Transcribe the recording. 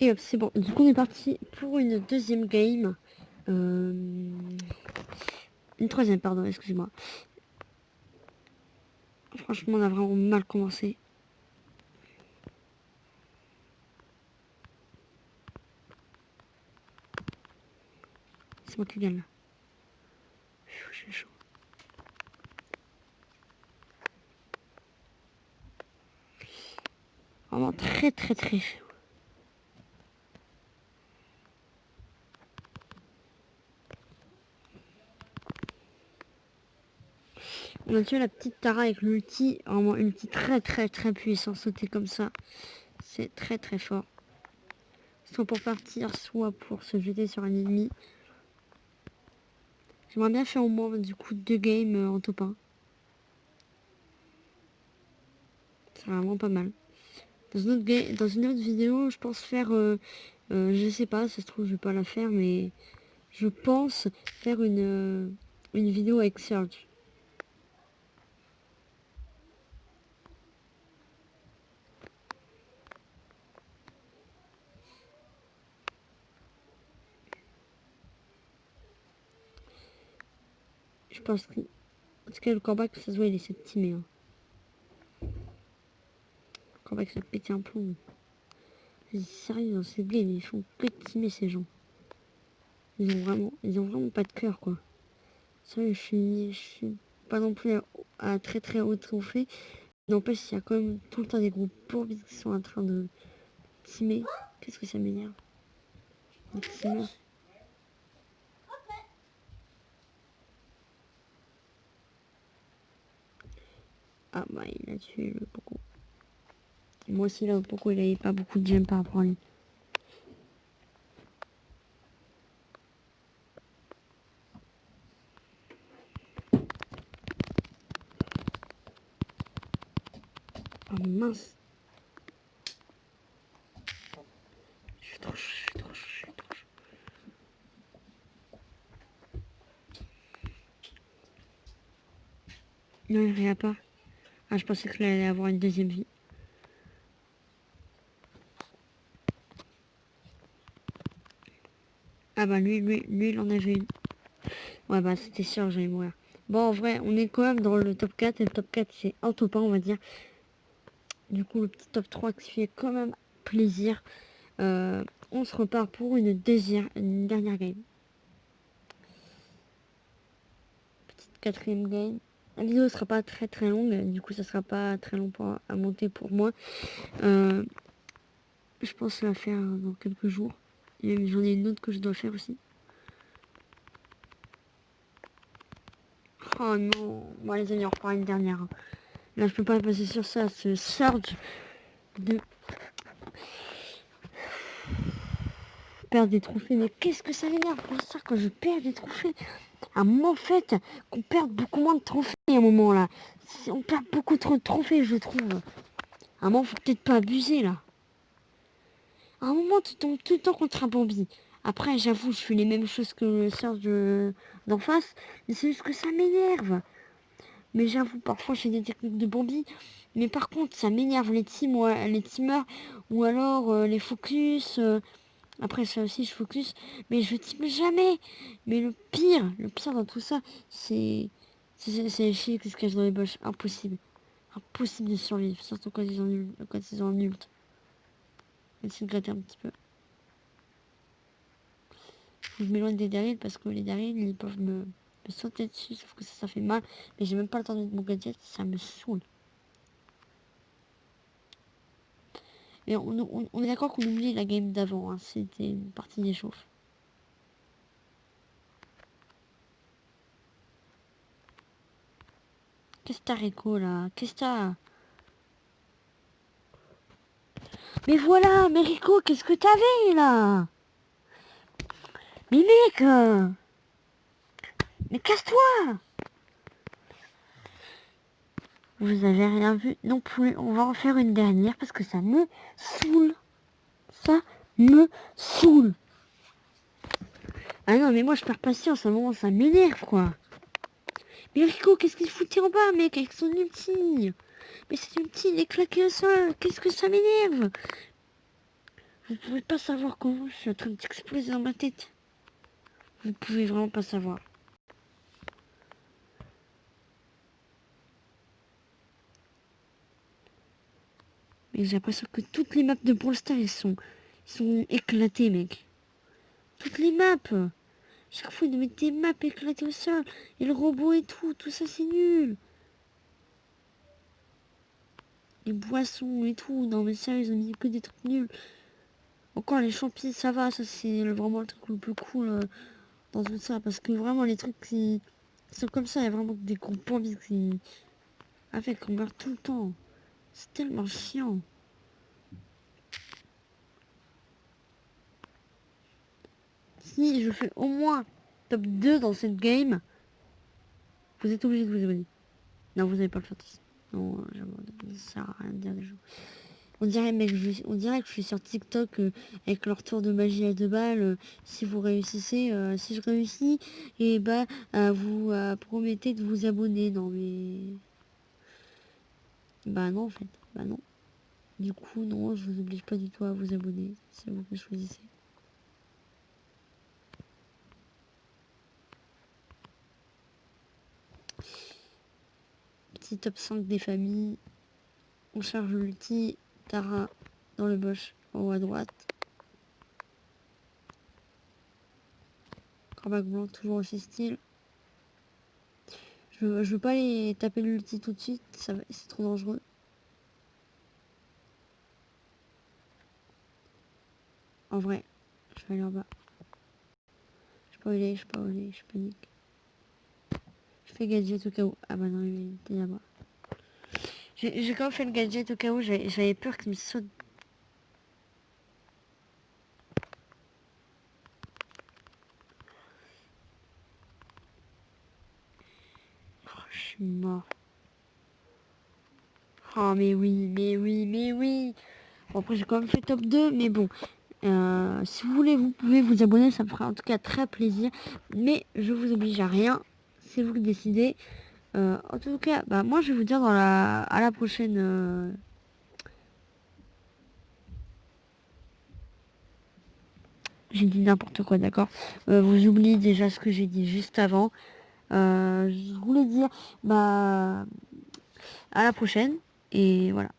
Et hop, c'est bon. Du coup, on est parti pour une deuxième game. Une troisième, pardon, excusez-moi. Franchement, on a vraiment mal commencé. C'est moi qui gagne là. J'ai chaud. Vraiment très très très chaud. On a tué la petite Tara avec l'ulti. Vraiment une ulti très très très puissante. Sauter comme ça. C'est très très fort. Soit pour partir, soit pour se jeter sur un ennemi. J'aimerais bien faire au moins du coup 2 games en top 1. C'est vraiment pas mal. Dans une autre vidéo, je pense faire... je sais pas, ça se trouve je vais pas la faire, mais je pense faire une vidéo avec Serge. Je pense que... Parce que le comeback, ça se voit, il essaie de teamer. Hein. Le comeback, ça pète un plomb. Sérieux, dans cette game, ils font que de teamer ces gens. Ils ont vraiment pas de cœur, quoi. Sérieux, je suis pas non plus à très très haut trophée. N'empêche, il y a quand même tout le temps des groupes pourvis qui sont en train de teamer. Qu'est-ce que ça m'énerve. Ah bah, il a tué le Poco. Moi aussi, là, le Poco, il avait pas beaucoup de gemmes par rapport à lui. Oh mince. Je suis trop chaud, je suis trop chaud, je suis trop chaud. Non, il revient pas. Ah, je pensais qu'il allait avoir une deuxième vie. Ah bah, lui, il en avait une. Ouais, bah, c'était sûr, j'allais mourir. Bon, en vrai, on est quand même dans le top 4. Et le top 4, c'est un top 1, on va dire. Du coup, le petit top 3 qui fait quand même plaisir. On se repart pour une dernière game. Petite quatrième game. La vidéo sera pas très très longue, du coup ça sera pas très long à monter pour moi. Je pense la faire dans quelques jours. Et j'en ai une autre que je dois faire aussi. Oh non, bon les amis, on repart une dernière. Là je peux pas passer sur ça, ce surge de perdre des trophées. Mais qu'est-ce que ça m'énerve pour ça quand je perds des trophées. À un moment fait qu'on perde beaucoup moins de trophées à un moment là. On perd beaucoup trop de trophées je trouve. À un moment faut peut-être pas abuser là. À un moment tu tombes tout le temps contre un Bambi. Après j'avoue je fais les mêmes choses que le surge d'en face. Mais c'est juste que ça m'énerve. Mais j'avoue parfois je fais des techniques de Bambi. Mais par contre ça m'énerve les teamers ou alors les focus. Après ça aussi je focus, mais je team jamais. Mais le pire dans tout ça, c'est les filles qui se cachent dans les boches. Impossible. Impossible de survivre, surtout quand ils ont un ult. Essayer de gratter un petit peu. Faut que je m'éloigne des Daryl parce que les Daryl ils peuvent me sauter dessus, sauf que ça fait mal. Mais j'ai même pas le temps de mettre mon gadget, ça me saoule. Et on est d'accord qu'on oublie la game d'avant, hein. C'était une partie d'échauffe. Qu'est-ce que t'as Rico là? Qu'est-ce que t'as? Mais voilà, mais Rico, qu'est-ce que t'avais là? Mais mec, mais casse-toi! Vous avez rien vu non plus. On va en faire une dernière parce que ça me saoule. Ça me saoule. Ah non, mais moi je perds patience. À un moment, ça m'énerve quoi. Mais Rico, qu'est-ce qu'il foutait en bas, mec, avec son ulti? Mais c'est ulti, il est claqué au sol. Qu'est-ce que ça m'énerve? Vous pouvez pas savoir comment je suis en train d'exploser dans ma tête. Vous pouvez vraiment pas savoir. Mais j'ai l'impression que toutes les maps de Brawl Stars, ils sont éclatées, mec. Toutes les maps. Chaque fois, ils nous mettent des maps éclatées au sol. Et le robot et tout ça, c'est nul. Les boissons et tout. Non, mais sérieux, ils ont mis que des trucs nuls. Encore les champignons, ça va. Ça, c'est vraiment le truc le plus cool dans tout ça. Parce que vraiment, les trucs qui sont comme ça, il y a vraiment des groupes qui... Avec, on meurt tout le temps. C'est tellement chiant. Si je fais au moins top 2 dans cette game, vous êtes obligé de vous abonner. Non, vous n'avez pas le faire. Non, ça sert à rien de dire des choses. On dirait, mec, on dirait que je suis sur TikTok avec leur tour de magie à 2 balles. Si vous réussissez, si je réussis, et bah, vous promettez de vous abonner. Non, mais... Bah non, en fait. Bah non. Du coup, non, je vous oblige pas du tout à vous abonner. C'est vous qui choisissez. Petit top 5 des familles. On charge l'ulti. Tara dans le bush en haut à droite. Corbac blanc, toujours aussi style. Je veux pas aller taper l'ulti tout de suite, c'est trop dangereux. En vrai, je vais aller en bas. Je sais pas où il est, je sais pas où il est, je panique. Je fais gadget au cas où. Ah bah non, il était là-bas. J'ai quand même fait le gadget au cas où, j'avais peur qu'il me saute. Oh, je suis mort. Oh mais oui, mais oui, mais oui. Bon, après j'ai quand même fait top 2, mais bon. Si vous voulez, vous pouvez vous abonner, ça me fera en tout cas très plaisir. Mais je vous oblige à rien, c'est vous qui décidez. En tout cas, bah moi je vais vous dire à la prochaine. J'ai dit n'importe quoi, d'accord. Vous oubliez déjà ce que j'ai dit juste avant. Je voulais dire, bah, à la prochaine. Et voilà.